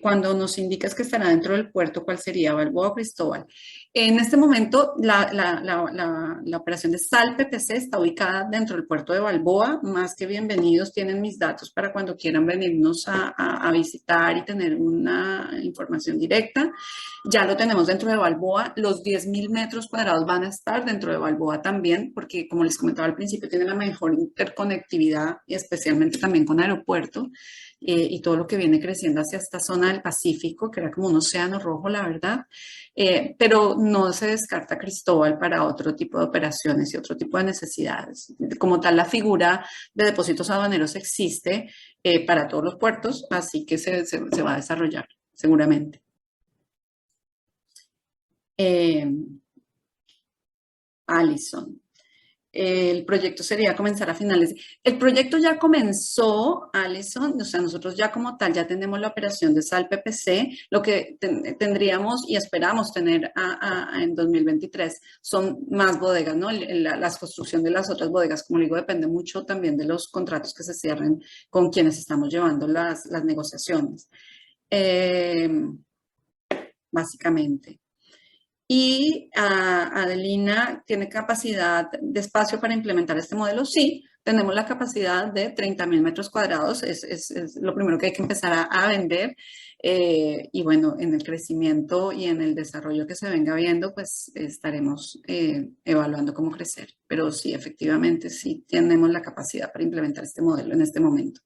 cuando nos indicas que estará dentro del puerto, ¿cuál sería? ¿Balboa o Cristóbal? En este momento, la operación de SAL PPC está ubicada dentro del puerto de Balboa. Más que bienvenidos, tienen mis datos para cuando quieran venirnos a visitar y tener una información directa. Ya lo tenemos dentro de Balboa. Los 10.000 metros cuadrados van a estar dentro de Balboa también, porque como les comentaba al principio, tiene la mejor interconectividad, y especialmente también con aeropuerto. Y todo lo que viene creciendo hacia esta zona del Pacífico, que era como un océano rojo, la verdad, pero no se descarta Cristóbal para otro tipo de operaciones y otro tipo de necesidades. Como tal, la figura de depósitos aduaneros existe para todos los puertos, así que se va a desarrollar seguramente. Alison. El proyecto sería comenzar a finales. El proyecto ya comenzó, Alison, o sea, nosotros ya como tal ya tenemos la operación de SAL PPC. Lo que tendríamos y esperamos tener en 2023 son más bodegas, ¿no? La construcción de las otras bodegas, como digo, depende mucho también de los contratos que se cierren con quienes estamos llevando las negociaciones, básicamente. Y Adelina, ¿tiene capacidad de espacio para implementar este modelo? Sí, tenemos la capacidad de 30.000 metros cuadrados. Es lo primero que hay que empezar a vender. Y bueno, en el crecimiento y en el desarrollo que se venga viendo, pues estaremos evaluando cómo crecer. Pero sí, efectivamente, sí tenemos la capacidad para implementar este modelo en este momento.